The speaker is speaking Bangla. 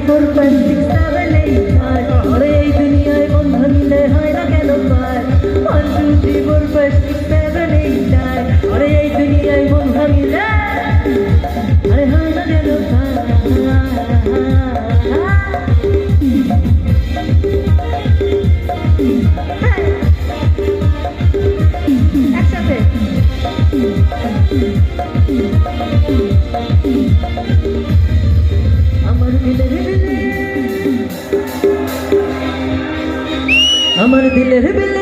4 5 6 7 8 9 আরে এই দুনিয়ায় মন ভাঙিলে হয় না কেন পায় 1 2 3 4 5 6 7 8 9 আরে এই দুনিয়ায় মন ভাঙিলে আরে হয় না কেন পায় একসাথে আমার দিলের বিলে